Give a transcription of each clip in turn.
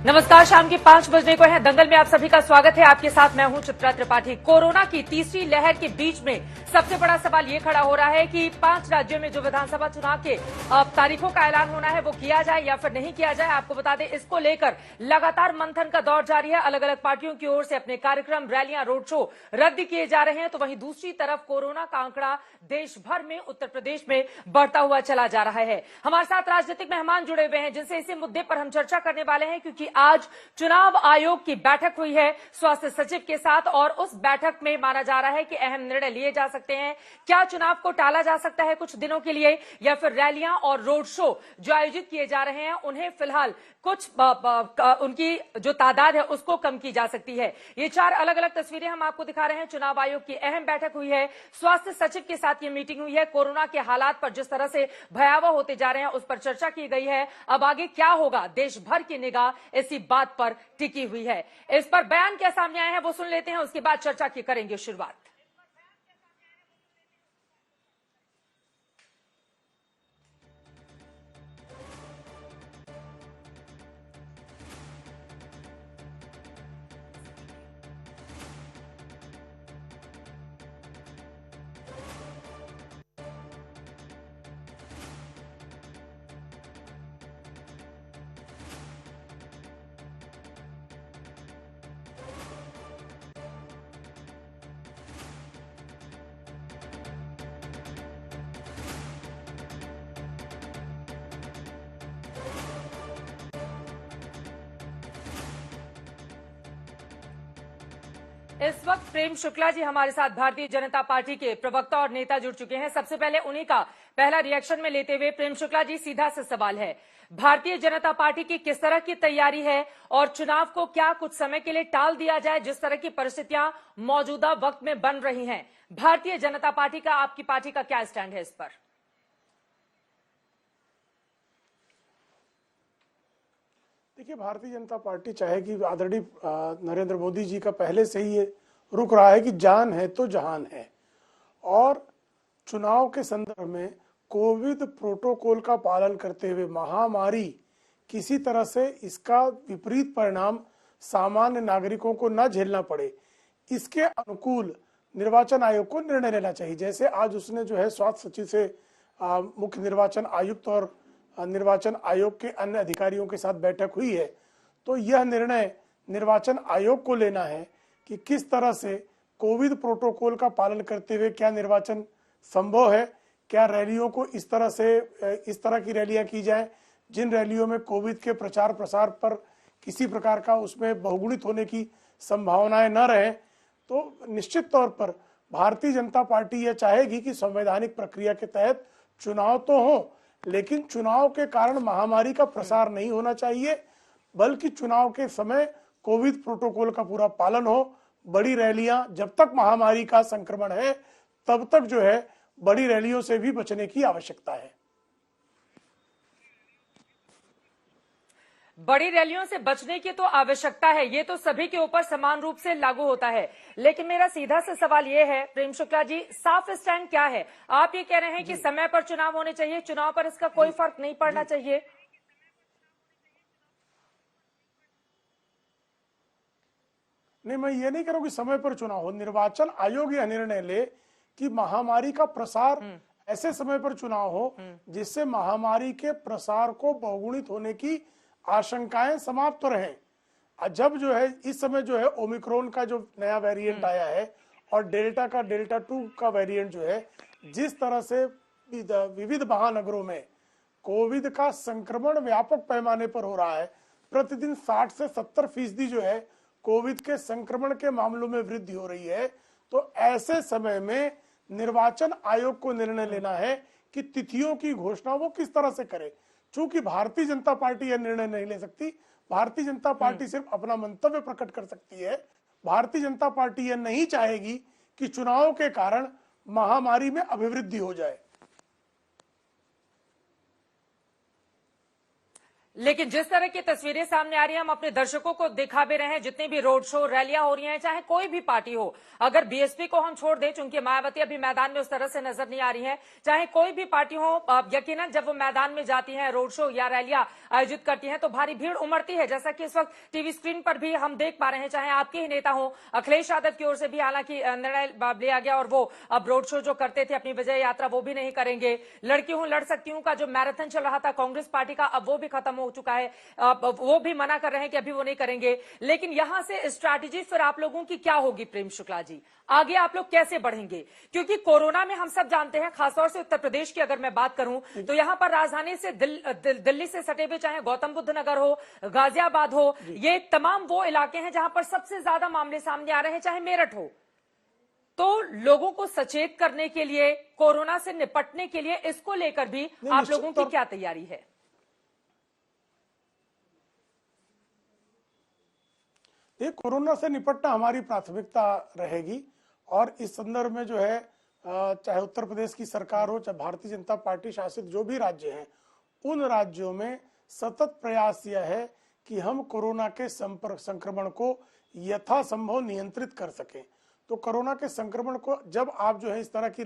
नमस्कार, शाम के 5 बजने को है। दंगल में आप सभी का स्वागत है। आपके साथ मैं हूं चित्रा त्रिपाठी। कोरोना की तीसरी लहर के बीच में सबसे बड़ा सवाल ये खड़ा हो रहा है कि 5 राज्यों में जो विधानसभा चुनाव के तारीखों का ऐलान होना है वो किया जाए या फिर नहीं किया जाए। आपको बता दें, इसको लेकर लगातार मंथन का दौर जारी है। अलग अलग पार्टियों की ओर से अपने कार्यक्रम, रैलियां, रोड शो रद्द किए जा रहे हैं। तो वहीं दूसरी तरफ कोरोना का आंकड़ा देश भर में, उत्तर प्रदेश में बढ़ता हुआ चला जा रहा है। हमारे साथ राजनीतिक मेहमान जुड़े हुए हैं जिनसे इसी मुद्दे पर हम चर्चा करने वाले हैं, क्योंकि आज चुनाव आयोग की बैठक हुई है स्वास्थ्य सचिव के साथ और उस बैठक में माना जा रहा है कि अहम निर्णय लिए जा सकते हैं। क्या चुनाव को टाला जा सकता है कुछ दिनों के लिए, या फिर रैलियां और रोड शो जो आयोजित किए जा रहे हैं उन्हें फिलहाल कुछ उनकी जो तादाद है उसको कम की जा सकती है। ये 4 अलग अलग तस्वीरें हम आपको दिखा रहे हैं। चुनाव आयोग की अहम बैठक हुई है, स्वास्थ्य सचिव के साथ ये मीटिंग हुई है। कोरोना के हालात पर जिस तरह से भयावह होते जा रहे हैं उस पर चर्चा की गई है। अब आगे क्या होगा, देश भर की निगाह इसी बात पर टिकी हुई है। इस पर बयान क्या सामने आए हैं वो सुन लेते हैं, उसके बाद चर्चा की करेंगे शुरुआत। इस वक्त प्रेम शुक्ला जी हमारे साथ, भारतीय जनता पार्टी के प्रवक्ता और नेता, जुड़ चुके हैं। सबसे पहले उन्हीं का पहला रिएक्शन में लेते हुए प्रेम शुक्ला जी, सीधा से सवाल है, भारतीय जनता पार्टी की किस तरह की तैयारी है और चुनाव को क्या कुछ समय के लिए टाल दिया जाए जिस तरह की परिस्थितियां मौजूदा वक्त में बन रही हैं? भारतीय जनता पार्टी का, आपकी पार्टी का क्या स्टैंड है इस पर? देखिए, भारतीय जनता पार्टी चाहेगी, आदरणीय नरेंद्र मोदी जी का पहले से ही ये रुक रहा है कि जान है तो जहान है, और चुनाव के संदर्भ में कोविड प्रोटोकॉल का पालन करते हुए महामारी किसी तरह से इसका विपरीत परिणाम सामान्य नागरिकों को न झेलना पड़े, इसके अनुकूल निर्वाचन आयोग को निर्णय लेना चाहिए। जैसे आज उसने जो है स्वास्थ्य सचिव से मुख्य निर्वाचन आयुक्त और निर्वाचन आयोग के अन्य अधिकारियों के साथ बैठक हुई है, तो यह निर्णय निर्वाचन आयोग को लेना है कि किस तरह से कोविड प्रोटोकॉल का पालन करते हुए क्या निर्वाचन संभव है, क्या रैलियों को इस तरह की रैलियां की जाए जिन रैलियों में कोविड के प्रचार प्रसार पर किसी प्रकार का उसमें बहुगुणित होने की संभावनाएं न रहे। तो निश्चित तौर पर भारतीय जनता पार्टी यह चाहेगी कि संवैधानिक प्रक्रिया के तहत चुनाव तो हो, लेकिन चुनाव के कारण महामारी का प्रसार नहीं होना चाहिए, बल्कि चुनाव के समय कोविड प्रोटोकॉल का पूरा पालन हो। बड़ी रैलियां, जब तक महामारी का संक्रमण है तब तक जो है बड़ी रैलियों से भी बचने की आवश्यकता है। बड़ी रैलियों से बचने की तो आवश्यकता है, ये तो सभी के ऊपर समान रूप से लागू होता है। लेकिन मेरा सीधा से सवाल ये है प्रेम शुक्ला जी, साफ स्टैंड क्या है? आप ये कह रहे हैं कि समय पर चुनाव होने चाहिए, चुनाव पर इसका कोई फर्क नहीं पड़ना चाहिए? नहीं, मैं ये नहीं कह रहा हूं कि समय पर चुनाव हो। निर्वाचन आयोग यह निर्णय ले कि महामारी का प्रसार ऐसे समय पर चुनाव हो जिससे महामारी के प्रसार को बहुगुणित होने की आशंकाएं समाप्त रहें। जब जो है इस समय जो है ओमिक्रॉन का जो नया वेरिएंट आया है और डेल्टा 2 का वेरिएंट जो है, जिस तरह से विविध महानगरों में कोविड का संक्रमण व्यापक पैमाने पर हो रहा है, प्रतिदिन 60 से 70% जो है कोविड के संक्रमण के मामलों में वृद्धि हो रही है। तो ऐसे समय में निर्वाचन आयोग को निर्णय लेना है कि तिथियों की घोषणा वो किस तरह से करे। चूंकि भारतीय जनता पार्टी यह निर्णय नहीं ले सकती, भारतीय जनता पार्टी सिर्फ अपना मंतव्य प्रकट कर सकती है। भारतीय जनता पार्टी यह नहीं चाहेगी कि चुनाव के कारण महामारी में अभिवृद्धि हो जाए। लेकिन जिस तरह की तस्वीरें सामने आ रही हैं, हम अपने दर्शकों को दिखा भी रहे हैं, जितनी भी रोड शो रैलियां हो रही हैं, चाहे कोई भी पार्टी हो, अगर बीएसपी को हम छोड़ दें, चूंकि मायावती अभी मैदान में उस तरह से नजर नहीं आ रही है, चाहे कोई भी पार्टी हो, यकीनन जब वो मैदान में जाती है, रोड शो या रैलियां आयोजित करती हैं, तो भारी भीड़ उमड़ती है। जैसा कि इस वक्त टीवी स्क्रीन पर भी हम देख पा रहे हैं, चाहे आपके ही नेता हो, अखिलेश यादव की ओर से भी हालांकि निर्णय लिया गया और वो अब रोड शो जो करते थे अपनी विजय यात्रा वो भी नहीं करेंगे। लड़की हूं लड़ सकती हूं का जो मैराथन चल रहा था कांग्रेस पार्टी का, अब वो भी खत्म हो चुका है, वो भी मना कर रहे हैं कि अभी वो नहीं करेंगे। लेकिन यहां से स्ट्रैटेजी फिर आप लोगों की क्या होगी प्रेम शुक्ला जी, आगे आप लोग कैसे बढ़ेंगे? क्योंकि कोरोना में हम सब जानते हैं, खासतौर से उत्तर प्रदेश की अगर मैं बात करूं तो यहां पर राजधानी से दिल्ली से सटे हुए, चाहे गौतम बुद्ध नगर हो, गाजियाबाद हो, ये तमाम वो इलाके हैं जहां पर सबसे ज्यादा मामले सामने आ रहे हैं, चाहे मेरठ हो। तो लोगों को सचेत करने के लिए, कोरोना से निपटने के लिए, इसको लेकर भी आप लोगों की क्या तैयारी है? ये कोरोना से निपटना हमारी प्राथमिकता रहेगी और इस संदर्भ में जो है चाहे उत्तर प्रदेश की सरकार हो, चाहे भारतीय जनता पार्टी शासित जो भी राज्य हैं, उन राज्यों में सतत प्रयास यह है कि हम कोरोना के संक्रमण को यथासंभव नियंत्रित कर सकें। तो कोरोना के संक्रमण को जब आप जो है इस तरह की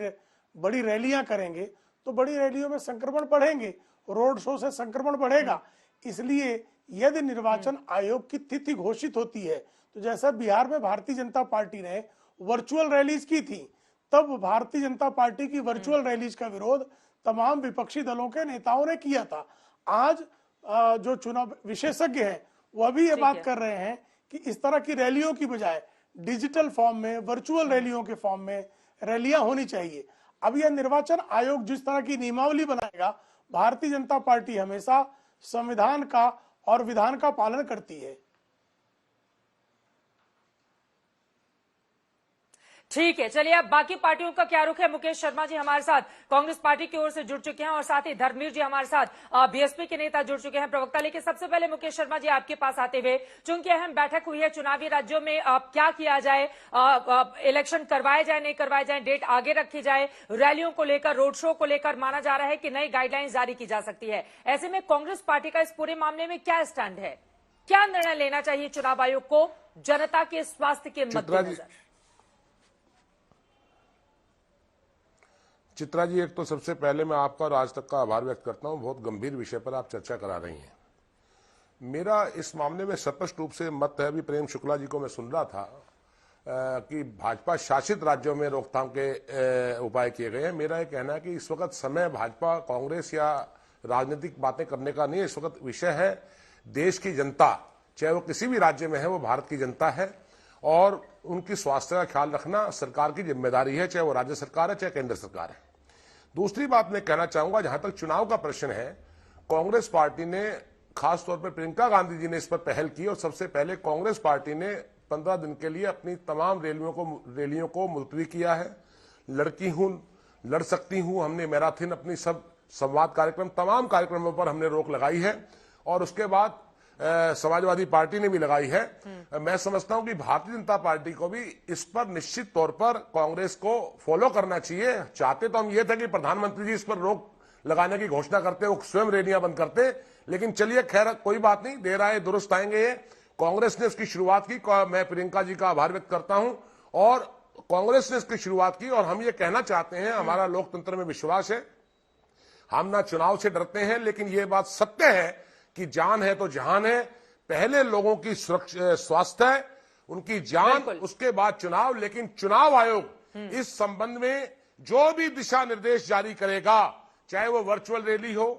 बड़ी रैलियां करेंगे तो बड़ी रैलियों में संक्रमण बढ़ेंगे, रोड शो से संक्रमण बढ़ेगा। इसलिए यदि निर्वाचन आयोग की तिथि घोषित होती है, तो जैसा बिहार में भारतीय जनता पार्टी ने वर्चुअल रैलीज की थी, तब भारतीय जनता पार्टी की वर्चुअल रैलीज का विरोध तमाम विपक्षी दलों के नेताओं ने किया था। आज जो चुनाव विशेषज्ञ हैं वह भी ये बात कर रहे हैं कि इस तरह की रैलियों की बजाय डिजिटल फॉर्म में, वर्चुअल रैलियों के फॉर्म में रैलियां होनी चाहिए। अब यह निर्वाचन आयोग जिस तरह की नियमावली बनाएगा, भारतीय जनता पार्टी हमेशा संविधान का और विधान का पालन करती है। ठीक है, चलिए अब बाकी पार्टियों का क्या रुख है। मुकेश शर्मा जी हमारे साथ कांग्रेस पार्टी की ओर से जुड़ चुके हैं और साथ ही धर्मवीर जी हमारे साथ बीएसपी के नेता जुड़ चुके हैं, प्रवक्ता। लेकिन सबसे पहले मुकेश शर्मा जी आपके पास आते हुए, चूंकि अहम बैठक हुई है चुनावी राज्यों में, क्या किया जाए, इलेक्शन करवाए जाए नहीं करवाए जाए, डेट आगे रखी जाए, रैलियों को लेकर, रोड शो को लेकर माना जा रहा है कि नई गाइडलाइन जारी की जा सकती है। ऐसे में कांग्रेस पार्टी का इस पूरे मामले में क्या स्टैंड है, क्या निर्णय लेना चाहिए चुनाव आयोग को जनता के स्वास्थ्य के मद्देनजर? चित्रा जी, एक तो सबसे पहले मैं आपका और आज तक का आभार व्यक्त करता हूं, बहुत गंभीर विषय पर आप चर्चा करा रही हैं। मेरा इस मामले में स्पष्ट रूप से मत है, अभी प्रेम शुक्ला जी को मैं सुन रहा था कि भाजपा शासित राज्यों में रोकथाम के उपाय किए गए हैं। मेरा यह कहना है कि इस वक्त समय भाजपा, कांग्रेस या राजनीतिक बातें करने का नहीं है। इस वक्त विषय है देश की जनता, चाहे वो किसी भी राज्य में है, वो भारत की जनता है और उनकी स्वास्थ्य का ख्याल रखना सरकार की जिम्मेदारी है, चाहे वो राज्य सरकार है, चाहे केंद्र सरकार है। दूसरी बात मैं कहना चाहूंगा, जहां तक चुनाव का प्रश्न है, कांग्रेस पार्टी ने, खासतौर पर प्रियंका गांधी जी ने इस पर पहल की और सबसे पहले कांग्रेस पार्टी ने 15 दिन के लिए अपनी तमाम रैलियों को मुलतवी किया है। लड़की हूं लड़ सकती हूं, हमने मैराथन, अपनी सब संवाद कार्यक्रम, तमाम कार्यक्रमों पर हमने रोक लगाई है और उसके बाद समाजवादी पार्टी ने भी लगाई है। मैं समझता हूं कि भारतीय जनता पार्टी को भी इस पर निश्चित तौर पर कांग्रेस को फॉलो करना चाहिए। चाहते तो हम ये थे कि प्रधानमंत्री जी इस पर रोक लगाने की घोषणा करते, वो स्वयं रैलियां बंद करते, लेकिन चलिए खैर कोई बात नहीं, देर आए दुरुस्त आएंगे। ये कांग्रेस ने उसकी शुरुआत की, मैं प्रियंका जी का आभार व्यक्त करता हूं और कांग्रेस ने इसकी शुरुआत की और हम ये कहना चाहते हैं, हमारा लोकतंत्र में विश्वास है, हम ना चुनाव से डरते हैं, लेकिन ये बात सत्य है कि जान है तो जहान है। पहले लोगों की स्वास्थ्य है, उनकी जान, उसके बाद चुनाव। लेकिन चुनाव आयोग इस संबंध में जो भी दिशा निर्देश जारी करेगा, चाहे वो वर्चुअल रैली हो,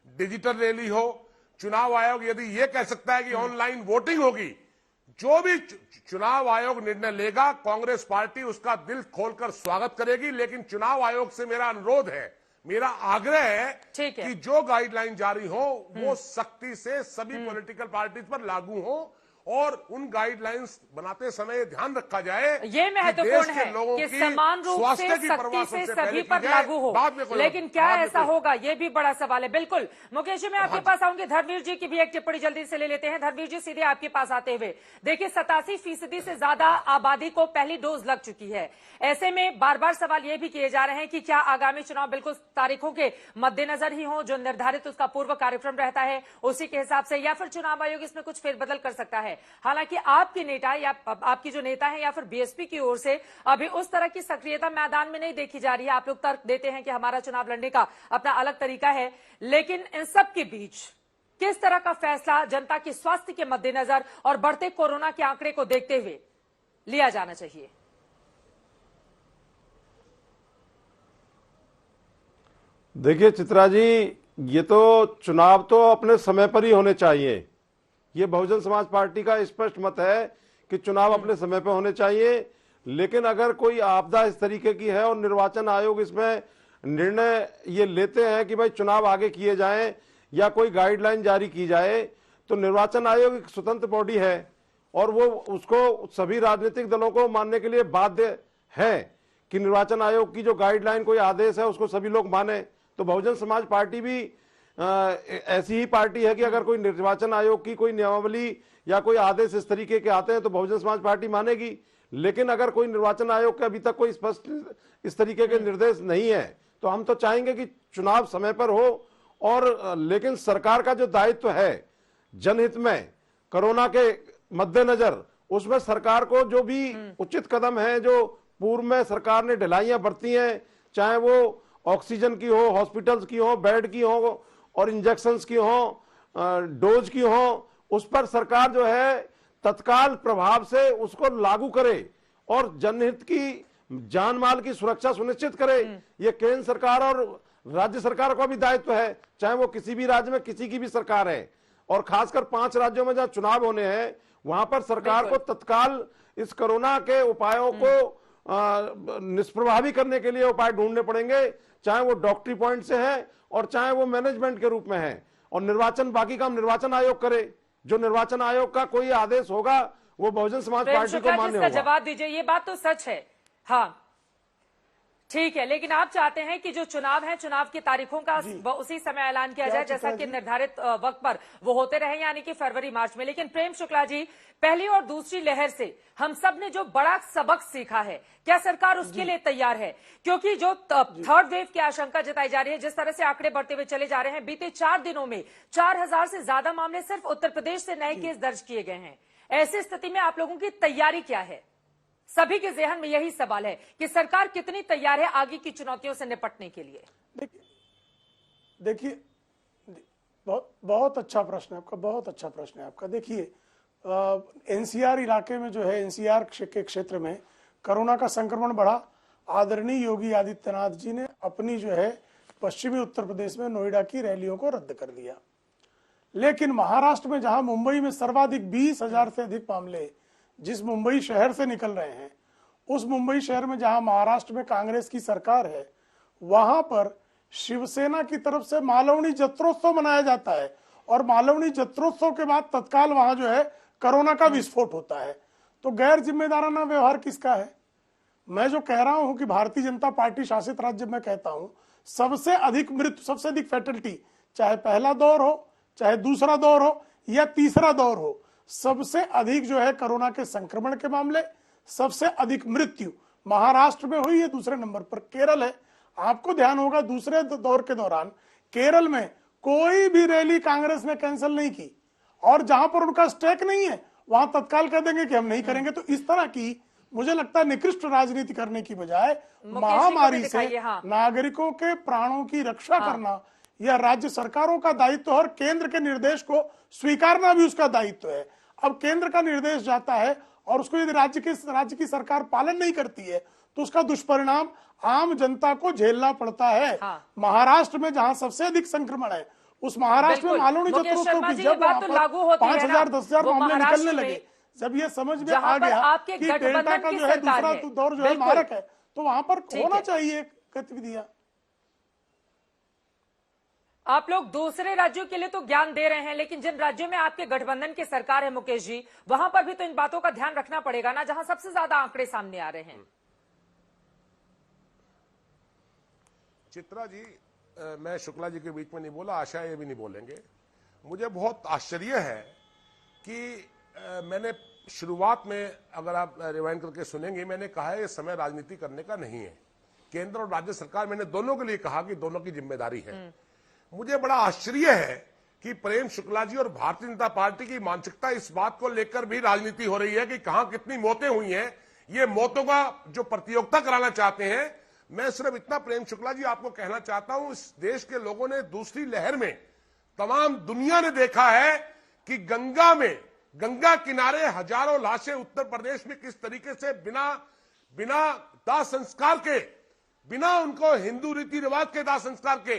डिजिटल रैली हो, चुनाव आयोग यदि ये कह सकता है कि ऑनलाइन वोटिंग होगी, जो भी चुनाव आयोग निर्णय लेगा, कांग्रेस पार्टी उसका दिल खोलकर स्वागत करेगी। लेकिन चुनाव आयोग से मेरा अनुरोध है, मेरा आग्रह है कि जो गाइडलाइन जारी हो वो सख्ती से सभी पॉलिटिकल पार्टीज पर लागू हो और उन गाइडलाइंस बनाते समय ध्यान रखा जाए ये महत्वपूर्ण है लोगों कि की समान रूप स्वास्थ्य से की सख्ती परवाह से सबसे सभी पहले पर की जाए, लागू हो, बाद में कोई लेकिन क्या बाद में ऐसा कोई- होगा ये भी बड़ा सवाल है। बिल्कुल मुकेश जी, मैं आपके पास आऊंगी। धर्मवीर जी की भी एक टिप्पणी जल्दी से ले लेते हैं। धर्मवीर जी, सीधे आपके पास आते हुए, देखिए 87% से ज्यादा आबादी को पहली डोज लग चुकी है। ऐसे में बार बार सवाल ये भी किए जा रहे हैं कि क्या आगामी चुनाव बिल्कुल तारीखों के मद्देनजर ही हो, जो निर्धारित उसका पूर्व कार्यक्रम रहता है उसी के हिसाब से, या फिर चुनाव आयोग इसमें कुछ फेरबदल कर सकता है। हालांकि आपके नेता या आपकी जो नेता है या फिर बीएसपी की ओर से अभी उस तरह की सक्रियता मैदान में नहीं देखी जा रही है। आप लोग तर्क देते हैं कि हमारा चुनाव लड़ने का अपना अलग तरीका है, लेकिन इन सब के बीच किस तरह का फैसला जनता के स्वास्थ्य के मद्देनजर और बढ़ते कोरोना के आंकड़े को देखते हुए लिया जाना चाहिए? देखिए चित्रा जी, ये तो चुनाव तो अपने समय पर ही होने चाहिए। ये बहुजन समाज पार्टी का स्पष्ट मत है कि चुनाव अपने समय पर होने चाहिए। लेकिन अगर कोई आपदा इस तरीके की है और निर्वाचन आयोग इसमें निर्णय ये लेते हैं कि भाई चुनाव आगे किए जाएं या कोई गाइडलाइन जारी की जाए, तो निर्वाचन आयोग एक स्वतंत्र बॉडी है और वो उसको सभी राजनीतिक दलों को मानने के लिए बाध्य है कि निर्वाचन आयोग की जो गाइडलाइन, कोई आदेश है, उसको सभी लोग माने। तो बहुजन समाज पार्टी भी ऐसी ही पार्टी है कि अगर कोई निर्वाचन आयोग की कोई नियमावली या कोई आदेश इस तरीके के आते हैं तो बहुजन समाज पार्टी मानेगी। लेकिन अगर कोई निर्वाचन आयोग के अभी तक कोई स्पष्ट इस तरीके के निर्देश नहीं है तो हम तो चाहेंगे कि चुनाव समय पर हो। और लेकिन सरकार का जो दायित्व है जनहित में कोरोना के मद्देनजर, उसमें सरकार को जो भी उचित कदम है, जो पूर्व में सरकार ने ढिलाइयां बरती हैं, चाहे वो ऑक्सीजन की हो, हॉस्पिटल्स की हो, बेड की हो और इंजेक्शंस की हो, डोज की हो, उस पर सरकार जो है तत्काल प्रभाव से उसको लागू करे और जनहित की, जान माल की सुरक्षा सुनिश्चित करे। ये केंद्र सरकार और राज्य सरकार का भी दायित्व है, चाहे वो किसी भी राज्य में किसी की भी सरकार है। और खासकर 5 राज्यों में जहां चुनाव होने हैं वहां पर सरकार को तत्काल इस कोरोना के उपायों को निष्प्रभावी करने के लिए उपाय ढूंढने पड़ेंगे, चाहे वो डॉक्टरी पॉइंट से है और चाहे वो मैनेजमेंट के रूप में है। और निर्वाचन, बाकी काम निर्वाचन आयोग करे। जो निर्वाचन आयोग का कोई आदेश होगा वो बहुजन समाज पार्टी को मान्य होगा। जवाब दीजिए, ये बात तो सच है। हाँ ठीक है, लेकिन आप चाहते हैं कि जो चुनाव है, चुनाव की तारीखों का उसी समय ऐलान किया जाए जैसा कि निर्धारित वक्त पर वो होते रहे, यानी कि फरवरी मार्च में। लेकिन प्रेम शुक्ला जी, पहली और दूसरी लहर से हम सब ने जो बड़ा सबक सीखा है, क्या सरकार उसके लिए तैयार है? क्योंकि जो थर्ड वेव की आशंका जताई जा रही है, जिस तरह से आंकड़े बढ़ते हुए चले जा रहे हैं, बीते 4 दिनों में 4000 से ज्यादा मामले सिर्फ उत्तर प्रदेश से नए केस दर्ज किए गए हैं। ऐसी स्थिति में आप लोगों की तैयारी क्या है? सभी के ज़हन में यही सवाल है कि सरकार कितनी तैयार है आगे की चुनौतियों से निपटने के लिए। देखिए बहुत अच्छा प्रश्न है आपका, बहुत अच्छा प्रश्न है आपका। देखिए एनसीआर इलाके में जो है, एनसीआर के क्षेत्र में कोरोना का संक्रमण बढ़ा। आदरणीय योगी आदित्यनाथ जी ने अपनी जो है पश्चिमी उत्तर प्रदेश में नोएडा की रैलियों को रद्द कर दिया। लेकिन महाराष्ट्र में, जहां मुंबई में सर्वाधिक 20,000 से अधिक मामले जिस मुंबई शहर से निकल रहे हैं, उस मुंबई शहर में जहां महाराष्ट्र में कांग्रेस की सरकार है, वहां पर शिवसेना की तरफ से मालवणी जत्रोत्सव मनाया जाता है और मालवणी जत्रोत्सव के बाद तत्काल वहां जो है कोरोना का विस्फोट होता है। तो गैर जिम्मेदाराना व्यवहार किसका है? मैं जो कह रहा हूं कि भारतीय जनता पार्टी शासित राज्य में कहता हूं, सबसे अधिक मृत्यु, सबसे अधिक फैटलिटी, चाहे पहला दौर हो, चाहे दूसरा दौर हो या तीसरा दौर हो, सबसे अधिक जो है कोरोना के संक्रमण के मामले, सबसे अधिक मृत्यु महाराष्ट्र में हुई है। दूसरे नंबर पर केरल है। आपको ध्यान होगा दूसरे दौर के दौरान केरल में कोई भी रैली कांग्रेस ने कैंसिल नहीं की, और जहां पर उनका स्टेक नहीं है वहां तत्काल कह देंगे कि हम नहीं करेंगे। तो इस तरह की मुझे लगता है निकृष्ट राजनीति करने की बजाय महामारी से नागरिकों के प्राणों की रक्षा करना यह राज्य सरकारों का दायित्व है और केंद्र के निर्देश को स्वीकारना भी उसका दायित्व है। अब केंद्र का निर्देश जाता है और उसको यदि राज्य की सरकार पालन नहीं करती है तो उसका दुष्परिणाम आम जनता को झेलना पड़ता है। महाराष्ट्र में जहां सबसे अधिक संक्रमण है, उस महाराष्ट्र में मालवणी जत्रोत्सव की जब 5,000 10,000 मामले निकलने लगे, जब ये समझ में आ गया कि डेल्टा का जो है दूसरा दौर जो है मारक है, तो वहां पर होना चाहिए गतिविधियां। आप लोग दूसरे राज्यों के लिए तो ज्ञान दे रहे हैं, लेकिन जिन राज्यों में आपके गठबंधन की सरकार है मुकेश जी, वहां पर भी तो इन बातों का ध्यान रखना पड़ेगा ना, जहां सबसे ज्यादा आंकड़े सामने आ रहे हैं। चित्रा जी, मैं शुक्ला जी के बीच में नहीं बोला, आशा ये भी नहीं बोलेंगे। मुझे बहुत आश्चर्य है कि मैंने शुरुआत में, अगर आप रिवाइंड करके सुनेंगे, मैंने कहा है ये समय राजनीति करने का नहीं है। केंद्र और राज्य सरकार, मैंने दोनों के लिए कहा कि दोनों की जिम्मेदारी है। मुझे बड़ा आश्चर्य है कि प्रेम शुक्ला जी और भारतीय जनता पार्टी की मानसिकता इस बात को लेकर भी राजनीति हो रही है कि कहां कितनी मौतें हुई हैं। ये मौतों का जो प्रतियोगिता कराना चाहते हैं। मैं सिर्फ इतना, प्रेम शुक्ला जी, आपको कहना चाहता हूं, इस देश के लोगों ने दूसरी लहर में, तमाम दुनिया ने देखा है कि गंगा किनारे हजारों लाशें उत्तर प्रदेश में किस तरीके से बिना दाह संस्कार के, बिना उनको हिंदू रीति रिवाज के दाह संस्कार के,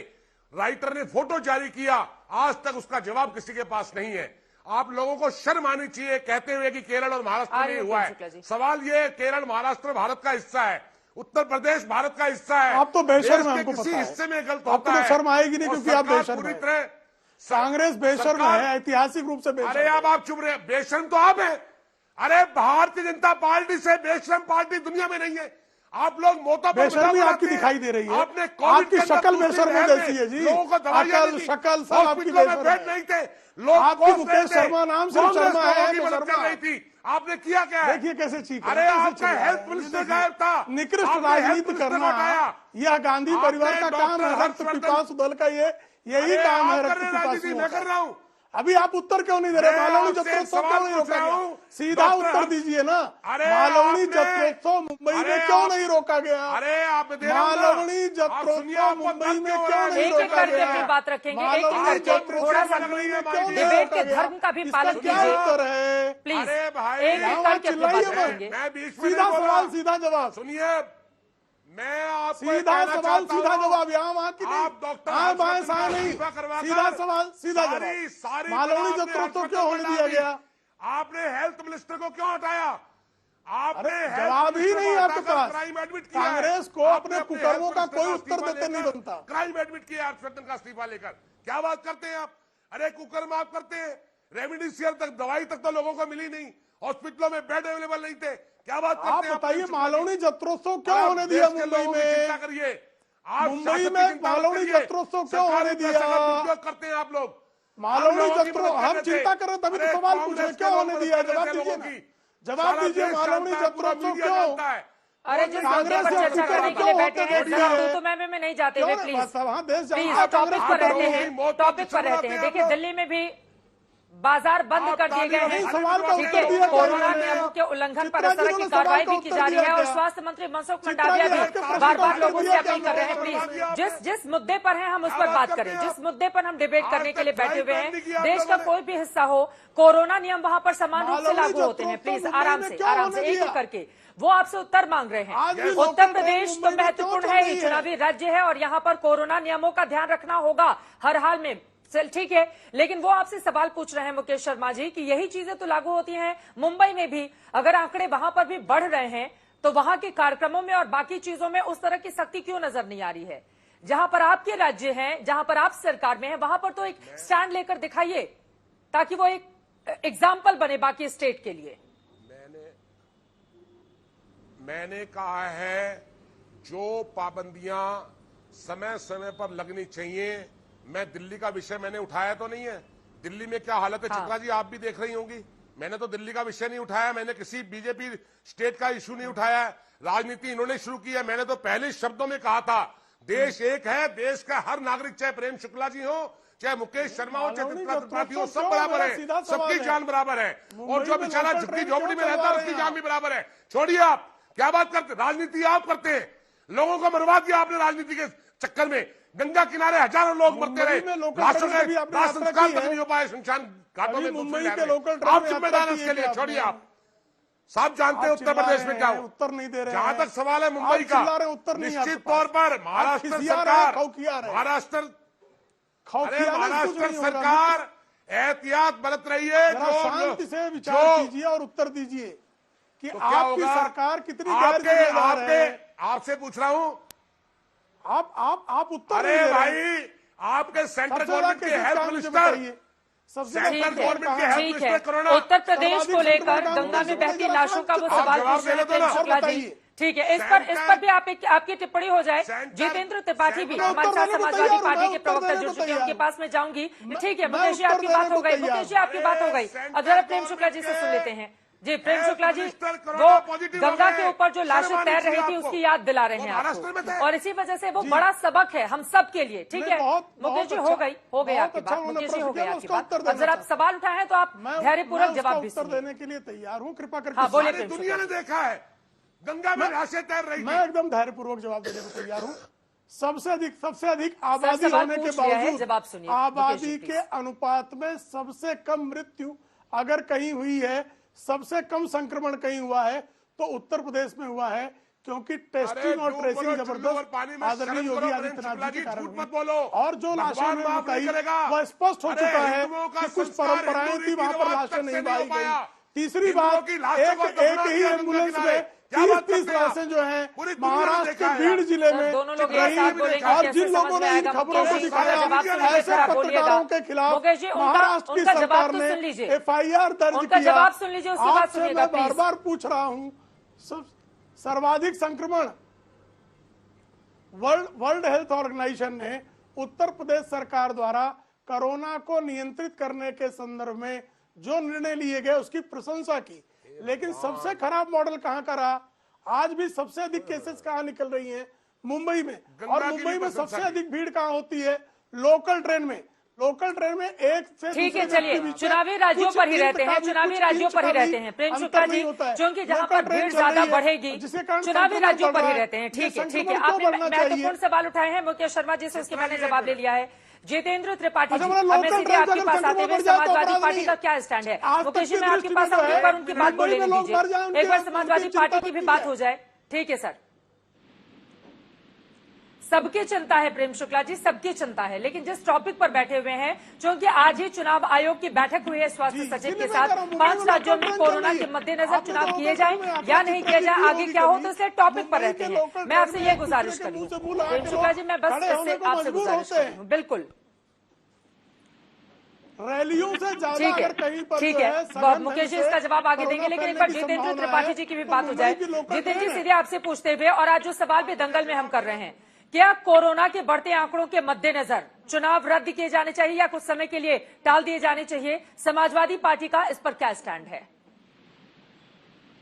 राइटर ने फोटो जारी किया, आज तक उसका जवाब किसी के पास नहीं है। आप लोगों को शर्म आनी चाहिए कहते हुए कि केरल और महाराष्ट्र में हुआ है। सवाल ये, केरल महाराष्ट्र भारत का हिस्सा है, उत्तर प्रदेश भारत का हिस्सा है। आप तो बेशर्म हैं, हमको किसी पता है। हिस्से में गलत आपको होता तो है, शर्म आएगी नहीं, और क्योंकि आप सरकार बेशर्म पूरी हैं। तरह, कांग्रेस बेशर्म है, ऐतिहासिक रूप से बेशर्म। अरे अब आप चुप रहे, बेशर्म तो आप हैं। अरे भारतीय जनता पार्टी से बेशर्म पार्टी दुनिया में नहीं है। आप लोग मोटा बेशर्मी आपकी दिखाई दे रही है। आपने आपकी शक्ल बेशर्मी जैसी है जी। लोगों को दवाइयां अकल, शक्ल सब आपकी हॉस्पिटलों में बेशर्म बेड है। नहीं थे, लोग आपकी मुकेश शर्मा नाम सिर्फ कांग्रेस शर्मा है, लोगों की मदद शर्मा कर रही थी। आपने किया क्या है? देखिए कैसे चीख रहे अरे हैं, कैसे आपका चिल्ला रहे हैं। हेल्थ मिनिस्टर गायब था, निकृष्ट आपने हेल्थ राजनीति मिनिस्टर करना, हटाया। यह गांधी आपने परिवार का काम है। डॉक्टर रक्त पिपासु दल का यही अरे काम है। आप रक्त कर रहे हैं राजनीति, पिपासुओं मैं कर का। रहा हूं। अभी आप उत्तर क्यों नहीं दे रहे? मैं मालवनी आपसे जत्रोत्सव सवाल क्यों नहीं पूछ रोका रहा गया? हूं। सीधा डॉक्टर, उत्तर दीजिए ना। अरे मालवनी आपने- जत्रोत्सव मुंबई अरे में क्यों आप- नहीं रोका गया? अरे आप दे रहे हो ना। मालवनी आप सुनिए, जत्रोत्सव आपको मुंबई दर्द में क्यों हो क्यों रहा है? नहीं एक-एक रोका करके गया? अपनी बात रखेंगे, एक-एक मालवनी करके जत्रोत्सव थोड़ा सा मुंबई में क्यों नहीं डिबेट रोका के गया? धर्म का भी इसका पालन क्या कीजिए। उत्तर है? प्लीज अरे भाई, एक-एक यहाँ करके अपनी बात चिल्लाइए मत। रखेंगे। मैं बीच में सीधा नहीं बोल रहा। सवाल सीधा जवाब। सुनिए, मैं आपको सीधा कहना सवाल चाहता सीधा हूं, जवाब। यहाँ वहाँ की नहीं, आप डॉक्टर हाँ बाएं हर्षवर्धन साएं का नहीं, इस्तीफा करवाकर सीधा सवाल सीधा सारी जवाब। मालवनी आपने जत्रोत्सव हर्षवर्धन क्यों होने को दिया डाल दी। गया? आपने हेल्थ मिनिस्टर को क्यों हटाया? आपने अरे हेल्थ जवाब ही मिनिस्टर नहीं को आपके हटाकर पास। क्राइम एडमिट किया है। कांग्रेस को आपने अपने कुकर्मों का हेल्थ कोई मिनिस्टर उत्तर देते नहीं लेकर बनता। क्राइम एडमिट किया हर्षवर्धन का इस्तीफा लेकर। क्या बात करते हैं आप? अरे कुकर्म आप करते हैं। रेमडेसिविर तक, दवाई तक तो लोगों को मिली नहीं, हॉस्पिटलों में बेड अवेलेबल नहीं थे। क्या बात आप करते हैं? बताइए मालवनी जत्रोत्सव क्यों आप होने दिया देश के मुंबई लोगों की में? चिंता करिए। आप मुंबई शासन की में चिंता मत मालवनी करिए। जत्रोत्सव क्यों सरकार होने में पैसे का दिया? दुरुपयोग करते हैं आप लोग। मालवनी हम लोगों की जत्रोत्सव मदद कर हम रहे थे। चिंता कर रहे हैं, तभी तो अरे सवाल कांग्रेस पूछे के क्यों लोग होने मदद दिया? कर रहे जवाब थे दीजिए लोगों ना। की। जवाब सारा दीजिए, देश मालवनी जानता है, पूरा जत्रोत्सव मीडिया क्यों? जानता है। अरे जिस कांग्रेस मुद्दे पर से चर्चा अफ्रीका करने के क्यों लिए होते बैठे हैं, देखिए? जरा तो मैं नहीं जाते हुए, प्लीज वहाँ देश प्लीज जानता है, टॉपिक पर कांग्रेस रहते को हैं, मौत टॉपिक पर की रहते हैं। शुरुआत देखिए है दिल्ली में भी बाजार बंद आप कर दिए गए तालियों हैं। में सवाल का ठीक उत्तर है, दिया कोरोना जाए। नियमों के उल्लंघन पर चित्रा इस जी तरह की ने कार्रवाई सवाल भी का की उत्तर जा रही दिया है और क्या? स्वास्थ्य मंत्री मनसुख चित्रा मंडाविया जी, भी आपके प्रश्न बार का बार उत्तर लोगों से दिया अपील क्या कर रहे हैं, आपने? प्लीज जिस मुद्दे पर है हम उस क्या पर बात बात करते करें, हैं जिस आप? मुद्दे पर हम डिबेट आज करने के लिए तक बैठे हुए ड्राइव हैं, बैन किया आप देश का लोगों ने। कोई भी हिस्सा हो, कोरोना नियम वहां पर समान रूप से मालवनी लागू होते हैं। जत्रोत्सव प्लीज मुंबई आराम में से क्यों आराम से होने एक एक दिया? करके वो आपसे उत्तर मांग रहे आज भी हैं। लोकल उत्तर ट्रेन प्रदेश मुंबई तो में महत्वपूर्ण क्यों है, चल ये रही है? चुनावी राज्य है और यहाँ पर कोरोना नियमों का ध्यान रखना होगा हर हाल में। चल ठीक है, लेकिन वो आपसे सवाल पूछ रहे हैं मुकेश शर्मा जी कि यही चीजें तो लागू होती हैं मुंबई में भी। अगर आंकड़े वहां पर भी बढ़ रहे हैं तो वहां के कार्यक्रमों में और बाकी चीजों में उस तरह की सख्ती क्यों नजर नहीं आ रही है? जहां पर आपके राज्य हैं, जहां पर आप सरकार में हैं, वहां पर तो एक स्टैंड लेकर दिखाइए ताकि वो एक एग्जाम्पल बने बाकी स्टेट के लिए। मैंने कहा है जो पाबंदियां समय समय पर लगनी चाहिए। मैं दिल्ली का विषय मैंने उठाया तो नहीं है। दिल्ली में क्या हालत है हाँ। चित्रा जी, आप भी देख रही होंगी। मैंने तो दिल्ली का विषय नहीं उठाया, मैंने किसी बीजेपी स्टेट का इशू नहीं उठाया है। राजनीति इन्होंने शुरू की है। मैंने तो पहले शब्दों में कहा था देश एक है, देश का हर नागरिक, चाहे प्रेम शुक्ला जी हो, चाहे मुकेश शर्मा हो, चाहे चित्रा त्रिपाठी हो, सब बराबर है, सबकी जान बराबर है। और जो बेचारा झुग्गी झोपड़ी में रहता है उसकी जान भी बराबर है। छोड़िए, आप क्या बात करते, राजनीति आप करते हैं। लोगों को मरवा दिया आपने राजनीति के चक्कर में। गंगा किनारे हजारों लोग मरते रहे, लाशों के दाह संस्कार तक नहीं हो पाए शमशान घाटों में। मुंबई के लोकल आप जिम्मेदार हैं इसके लिए, छोड़िए। आप साहब जानते हैं उत्तर प्रदेश में क्या हो। उत्तर नहीं दे रहे जहां हैं। तक सवाल है मुंबई आप का, चिल्ला रहे हैं, उत्तर नहीं निश्चित आपके पास। तौर पर महाराष्ट्र खिसिया रहे हैं, सरकार, खौखिया रहे हैं। महाराष्ट्र खौफिया अरे नहीं, कुछ महाराष्ट्र नहीं होगा। सरकार एहतियात बरत रही है। जरा जो शांति से विचार कीजिए और उत्तर दीजिए कि तो क्या आपकी होगा? सरकार कितनी गैर जिम्मेदार है। आपसे पूछ रहा हूं। आप उत्तर अरे नहीं दे रहे भाई, हैं। आपके सेंट्रल सबसे ज्यादा गवर्नमेंट के केसेस हेल्थ कहाँ मुझे मिनिस्टर, बताइए। सबसे सेंट्रल ज्यादा गवर्नमेंट के हेल्थ ठीक है। मिनिस्टर कोरोना उत्तर प्रदेश को सर्वाधिक लेकर संक्रमण गंगा में कहाँ बहती होता है? लाशों का वो आप सवाल जवाब पूछ रहे दे हैं दो ना। प्रेम शुक्ला जी। बताइए। ठीक है, इस पर भी आपकी टिप्पणी हो जाए। जितेंद्र त्रिपाठी भी हमारे साथ समाजवादी पार्टी के प्रवक्ता जुड़ चुके हैं, उनके पास में जाऊंगी। ठीक है मुकेश जी, आपकी बात हो गई। मुकेश जी, आपकी बात हो गई। अब जरा प्रेम शुक्ला जी से सुन लेते हैं। जी प्रेम शुक्ला जी, वो गंगा के ऊपर जो लाशें तैर रही थी उसकी याद दिला रहे हैं आपको, और इसी वजह से वो बड़ा सबक है हम सब के लिए। ठीक है मुकेश जी, हो गई आपकी बात। मुकेश जी, हो गई आपकी बात। अब जरा आप सवाल उठाए हैं तो आप धैर्यपूर्वक जवाब भी उत्तर देने के लिए तैयार हूँ, कृपा करके। हाँ, बोले सारी दुनिया ने देखा है गंगा में लाशें तैर रही मैं थी। एकदम धैर्यपूर्वक जवाब देने को तैयार हूँ। सबसे अधिक आबादी सवाल होने के पूछ लिया है, जवाब बावजूद सुनिए। आबादी मुकेश जी, के अनुपात में सबसे कम मृत्यु अगर कहीं हुई है, सबसे कम संक्रमण कहीं हुआ है तो उत्तर प्रदेश में हुआ है, क्योंकि टेस्टिंग और ट्रेसिंग जबरदस्त आदरणीय योगी आदित्यनाथ जी के कारण हुई। और जो लाशें में बताई वह स्पष्ट हो चुका है कि कुछ परंपराएं थी, वहां पर लाशें नहीं बहाई गई। तीसरी बात, एक ही एम्बुलेंस में 30 लाशें जो हैं महाराष्ट्र के भीड़ जिले में दोनों लोग रही, और जिन लोगों ने इन खबरों को दिखाया ऐसे पत्रकारों के खिलाफ महाराष्ट्र की सरकार ने FIR दर्ज किया। जवाब सुन लीजिए, उसके बाद आपसे सुनिएगा मैं प्लीज। बार बार पूछ रहा हूं, सर्वाधिक संक्रमण वर्ल्ड हेल्थ ऑर्गेनाइजेशन ने उत्तर प्रदेश सरकार द्वारा कोरोना को नियंत्रित करने के संदर्भ में जो निर्णय लिए गए उसकी प्रशंसा की, लेकिन सबसे खराब मॉडल कहां का रहा? आज भी सबसे अधिक केसेस कहां निकल रही हैं? मुंबई में। और मुंबई में सबसे अधिक भीड़ कहां होती है? लोकल ट्रेन में। लोकल ट्रेन में एक से ठीक है, दूसरे चलिए व्यक्ति बीच में चुनावी राज्यों कुछ पर ही इंच रहते का हैं, भी, चुनावी कुछ राज्यों इंच पर ही का रहते भी हैं प्रेम अंतर शुक्ला नहीं जी, होता है। क्योंकि जहां लोकल पर ट्रेन भीड़ चल ज्यादा रही है, बढ़ेगी जिसके कारण चुनावी संक्रमण राज्यों बढ़ पर रहा ही है। रहते हैं। ठीक है, ठीक है, संक्रमण क्यों आपने बढ़ना चाहिए? महत्वपूर्ण सवाल उठाए हैं मुकेश शर्मा जी से, उसके मैंने जवाब ले लिया है। जितेंद्र त्रिपाठी जी, अच्छा, अब मैं लोकल सीधे ट्रेन आपके अगर पास आते संक्रमण हुए बढ़ जाए तो समाजवादी अपराध पार्टी नहीं का है। क्या स्टैंड है? आज तक मुकेश जी, की मैं आपके दृष्टि पास में जो आऊंगी, है, पर उनकी बात को मुंबई ले में लोग मर जाएं, लीजिए। एक बार उनकी समाजवादी चिंता पार्टी की भी बनती बात है। हो जाए। ठीक है सर, सबकी चिंता है प्रेम शुक्ला जी, सबकी चिंता है, लेकिन जिस टॉपिक पर बैठे हुए हैं, क्योंकि आज ही चुनाव आयोग की बैठक हुई है स्वास्थ्य जी, सचिव के इसीलिए साथ, मैं कह रहा हूं, 5 मुंबई में राज्यों में लोकल कोरोना ट्रेन के चल मद्देनजर रही है। चुनाव आपने किए तो जाए होगा या तो नहीं आपने किए जाए, चिंता आगे की क्या हो, होगी तो इसलिए टॉपिक पर मुंबई रहते के हैं। लोकल मैं आपसे ट्रेन ये में गुजारिश दूसरे के करी मुंह से हूँ मुंह लगा प्रेम के शुक्ला जी, मैं बस खड़े होने इससे को आपसे मजबूर गुजारिश होते हैं। करी हूँ। बिल्कुल रैलियों से ज्यादा ठीक है, अगर कहीं पर ठीक जो है, सघन मुकेश जी ढंग से इसका जवाब आगे कोरोना देंगे, लेकिन एक फैलने बार की जितेंद्र संभावना त्रिपाठी है, जी की भी तो बात हो मुंबई जाए। की लोकल जितेंद्र जी, ट्रेन है। सीधे आपसे पूछते हुए, और आज जो सवाल भी दंगल में हम कर रहे हैं, क्या कोरोना के बढ़ते आंकड़ों के मद्देनजर चुनाव रद्द किए जाने चाहिए या कुछ समय के लिए टाल दिए जाने चाहिए? समाजवादी पार्टी का इस पर क्या स्टैंड है?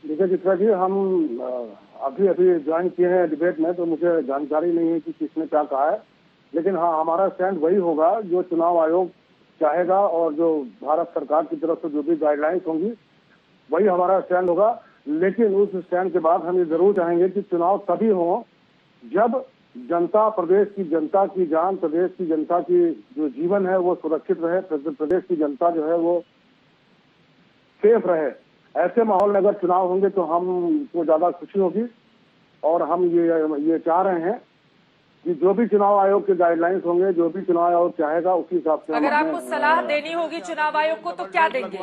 देखिए चित्रा जी, हम अभी ज्वाइन किए हैं डिबेट में, तो मुझे जानकारी नहीं है कि किसने क्या कहा है, लेकिन हाँ, हमारा स्टैंड वही होगा जो चुनाव आयोग चाहेगा और जो भारत सरकार की तरफ से जो भी गाइडलाइंस होंगी वही हमारा स्टैंड होगा। लेकिन उस स्टैंड के बाद हम ये जरूर चाहेंगे कि चुनाव तभी हो जब जनता, प्रदेश की जनता की जान, प्रदेश की जनता की जो जीवन है वो सुरक्षित रहे, प्रदेश की जनता जो है वो सेफ रहे। ऐसे माहौल में अगर चुनाव होंगे तो हमको ज्यादा खुशी होगी, और हम ये चाह रहे हैं कि जो भी चुनाव आयोग के गाइडलाइंस होंगे, जो भी चुनाव आयोग चाहेगा उसी हिसाब से अगर आपको सलाह देनी होगी चुनाव आयोग को तो क्या देंगे?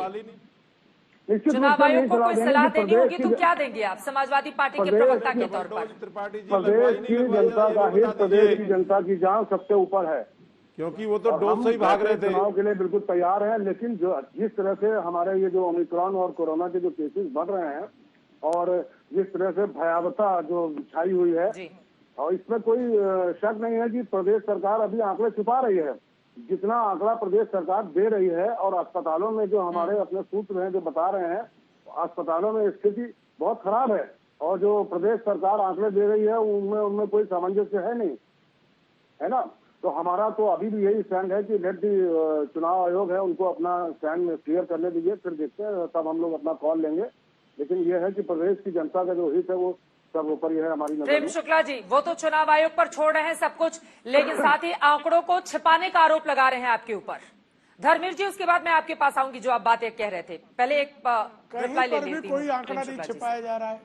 चुनाव आयोग को कोई सलाह देनी होगी तो क्या देंगे आप समाजवादी पार्टी के प्रवक्ता के तौर पर? प्रदेश की जनता का हित, प्रदेश की जनता की जान सबसे ऊपर है, क्योंकि वो तो डोज से ही भाग रहे थे। चुनाव के लिए बिल्कुल तैयार है, लेकिन जो जिस तरह से हमारे ये जो ओमिक्रॉन और कोरोना के जो केसेस बढ़ रहे हैं और जिस तरह से भयावहता जो छाई हुई है, और इसमें कोई शक नहीं है कि प्रदेश सरकार अभी आंकड़े छुपा रही है। जितना आंकड़ा प्रदेश सरकार दे रही है और अस्पतालों में जो हमारे अपने सूत्र हैं जो बता रहे हैं, अस्पतालों में स्थिति बहुत खराब है, और जो प्रदेश सरकार आंकड़े दे रही है उनमें कोई सामंजस्य है नहीं, है ना। तो हमारा तो अभी भी यही स्टैंड है कि लेट दी चुनाव आयोग है उनको अपना स्टैंड क्लियर करने दीजिए, फिर देखते हैं, तब हम लोग अपना कॉल लेंगे। लेकिन यह है कि प्रदेश की जनता का जो हित है वो सब ऊपर ही है हमारी नजर प्रेम में। शुक्ला जी, वो तो चुनाव आयोग पर छोड़ रहे हैं सब कुछ, लेकिन साथ ही आंकड़ों को छिपाने का आरोप लगा रहे हैं आपके ऊपर। धर्मेंद्र जी, उसके बाद मैं आपके पास आऊंगी जो आप बात कह रहे थे। पहले एक रिप्लाई ले कहीं पर लेती भी हूं कोई आंकड़ा प्रेम नहीं शुक्ला जी छिपाया जा रहा है,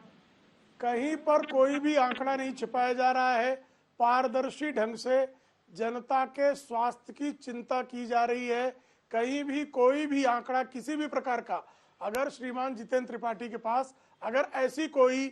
कहीं पर कोई भी आंकड़ा नहीं छिपाया जा रहा है। पारदर्शी ढंग से जनता के स्वास्थ्य की चिंता की जा रही है। कहीं भी कोई भी आंकड़ा किसी भी प्रकार का, अगर श्रीमान जितेंद्र त्रिपाठी के पास अगर ऐसी कोई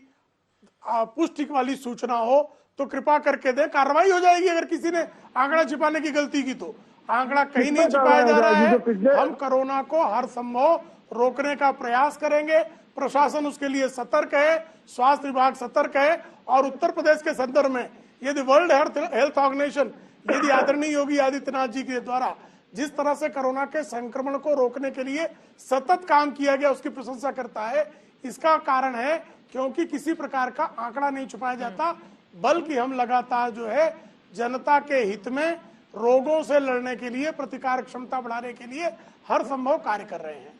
पुष्टि वाली सूचना हो तो कृपा करके दे, कार्रवाई हो जाएगी अगर किसी ने आंकड़ा छिपाने की गलती की तो। आंकड़ा कहीं नहीं छिपाया जा रहा है। हम कोरोना को हर संभव रोकने का प्रयास करेंगे। प्रशासन उसके लिए सतर्क है, स्वास्थ्य विभाग सतर्क है। और उत्तर प्रदेश के संदर्भ में यदि वर्ल्ड हेल्थ ऑर्गेनाइजेशन, यदि आदरणीय योगी आदित्यनाथ जी के द्वारा जिस तरह से कोरोना के संक्रमण को रोकने के लिए सतत काम किया गया, उसकी प्रशंसा करता है। इसका कारण है क्योंकि किसी प्रकार का आंकड़ा नहीं छुपाया जाता, बल्कि हम लगातार जो है जनता के हित में रोगों से लड़ने के लिए, प्रतिकार क्षमता बढ़ाने के लिए हर संभव कार्य कर रहे हैं।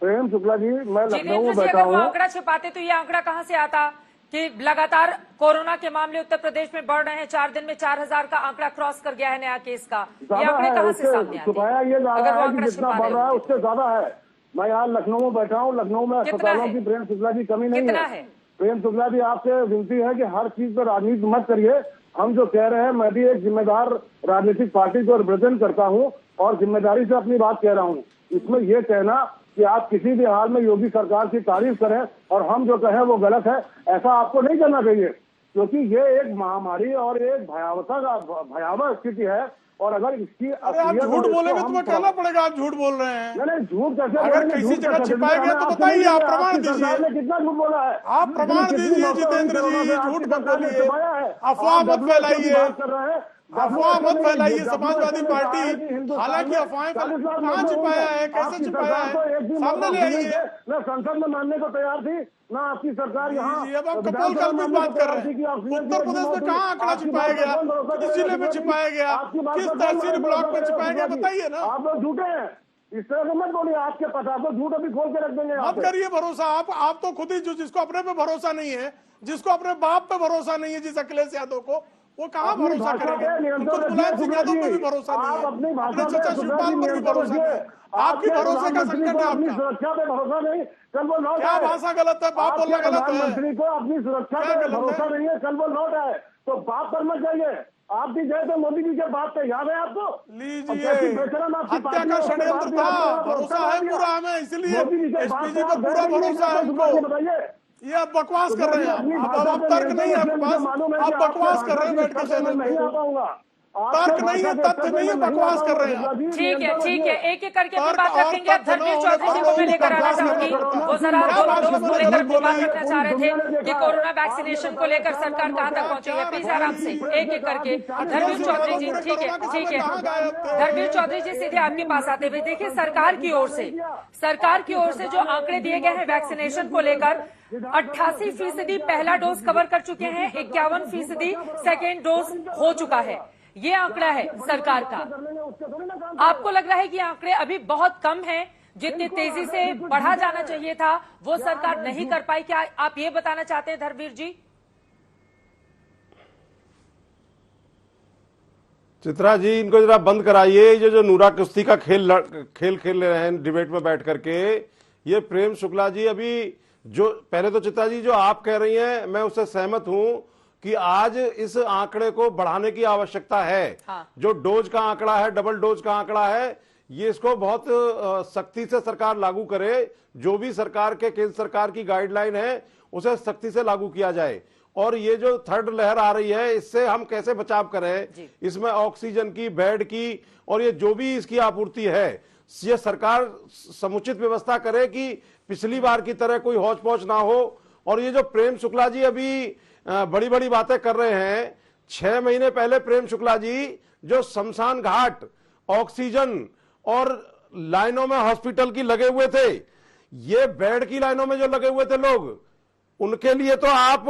प्रेम शुक्ला जी, मैं लखनऊ में जितेंद्र जी, बैठा अगर वो हूँ। आंकड़ा छिपाते तो ये आंकड़ा कहां से आता कि लगातार कोरोना के मामले उत्तर प्रदेश में बढ़ रहे हैं? 4 दिन में 4000 का आंकड़ा क्रॉस कर गया है नया केस का। ये आंकड़े कहां से सामने आते छुपाया ये जा अगर वो रहा है कि आंकड़ा जितना छिपा बढ़ रहा है रहे उससे ज्यादा है। मैं यहाँ लखनऊ में बैठा हूँ। लखनऊ में अस्पतालों की प्रेम शुक्ला जी कमी नहीं कितना है। है? प्रेम शुक्ला जी, आपसे विनती है कि हर चीज पर राजनीति मत करिए। हम जो कह रहे हैं, मैं भी एक जिम्मेदार राजनीतिक पार्टी को रिप्रेजेंट करता हूँ और जिम्मेदारी से अपनी बात कह रहा हूँ। इसमें यह कहना कि आप किसी भी हाल में योगी सरकार की तारीफ करें और हम जो कहें वो गलत है, ऐसा आपको नहीं करना चाहिए। क्योंकि ये एक महामारी और एक भयावह स्थिति है। और अगर इसकी आप झूठ बोलेंगे तो मैं कहना पड़ेगा आप झूठ बोल रहे हैं। नहीं, झूठ कैसे? अगर किसी जगह छिपाया गया तो बताइए, आप प्रमाण दीजिए। कितना झूठ बोला है? आप प्रमाण दीजिए जितेंद्र जी, झूठ मत बोलिए, अफवाह मत फैलाइए, अफवाह मत फैलाइए। समाजवादी पार्टी हालांकि अफवाहें कहाँ छिपाया है, कैसे छिपाया है, सामने ले आइए। न संसद में मानने को तैयार थी, न आपकी सरकार यहाँ। अब आप कपोल कल्पित बात कर रहे हैं। उत्तर प्रदेश में कहाँ आंकड़ा छिपाया गया, किस जिले में छिपाया गया, किस तहसील ब्लॉक में छिपाया गया, बताइए ना। आप लोग झूठे हैं, इस तरह से मत बोलिए। आपके पास आप लोग झूठ अभी खोल के रख देंगे। मत करिए भरोसा। आप तो खुद ही जिसको अपने पे भरोसा नहीं है, जिसको अपने बाप पे भरोसा नहीं है, जिस अखिलेश यादव को, वो कहाँ भरोसा करेंगे? उनको मुलायम सिंह यादव पे भी भरोसा नहीं है, अपने चाचा शिवपाल पर भी भरोसा नहीं है। आपकी भरोसे का संकट है आपका। सुरक्षा पे भरोसा नहीं, कल वो लौट क्या भाषा गलत है? बाप बोलना गलत है। प्रधानमंत्री को अपनी सुरक्षा पे भरोसा नहीं है, कल वो लौट आए तो बाप पर मत जाइए। आप भी गए थे मोदी जी के बात पे, याद है आपको? लीजिए, हत्या का षड्यंत्र था, भरोसा है पूरा हमें, इसलिए एसपीजी पर पूरा भरोसा है उनको। बताइए, ये आप बकवास कर रहे हैं। अब तर्क नहीं है आपके पास, आप बकवास कर रहे हैं बैठ के चैनल नहीं आ पे। पाऊंगा। तर्क नहीं है, तथ्य नहीं है, बकवास कर रहे हैं आप। ठीक है, एक एक करके अपनी बात रखेंगे। अब धर्मवीर चौधरी जी को मैं लेकर आना चाहूंगी। वो जरा डोज को लेकर अपनी बात रखना चाह रहे थे कि कोरोना वैक्सीनेशन को लेकर सरकार कहां तक पहुंची है। प्लीज आराम से एक एक करके। धर्मवीर चौधरी जी, ठीक है। धर्मवीर चौधरी जी, सीधे आपके पास आते हुए देखिए, सरकार की ओर से जो आंकड़े दिए गए हैं वैक्सीनेशन को लेकर, 88% पहला डोज कवर कर चुके हैं, 51% सेकेंड डोज हो चुका है। ये आंकड़ा है सरकार का। आपको लग रहा है कि आंकड़े अभी बहुत कम हैं, जितनी तेजी से बढ़ा जाना चाहिए था वो सरकार नहीं कर पाई? क्या आप ये बताना चाहते हैं धर्मवीर जी? चित्रा जी, इनको जरा बंद कराइए। ये जो नूरा कुश्ती का खेल खेल रहे हैं डिबेट में बैठ करके, ये प्रेम शुक्ला जी अभी जो पहले तो चित्रा जी जो आप कह रही हैं, मैं उससे सहमत हूं कि आज इस आंकड़े को बढ़ाने की आवश्यकता है। हाँ। जो डोज का आंकड़ा है, डबल डोज का आंकड़ा है, ये इसको बहुत सख्ती से सरकार लागू करे। जो भी सरकार के केंद्र सरकार की गाइडलाइन है उसे सख्ती से लागू किया जाए। और ये जो थर्ड लहर आ रही है, इससे हम कैसे बचाव करें, इसमें ऑक्सीजन की, बेड की और ये जो भी इसकी आपूर्ति है, ये सरकार समुचित व्यवस्था करे कि पिछली बार की तरह कोई हौच पौच ना हो। और ये जो प्रेम शुक्ला जी अभी बड़ी बड़ी बातें कर रहे हैं, 6 महीने पहले प्रेम शुक्ला जी जो शमशान घाट, ऑक्सीजन और लाइनों में हॉस्पिटल की लगे हुए थे, ये बेड की लाइनों में जो लगे हुए थे लोग, उनके लिए तो आप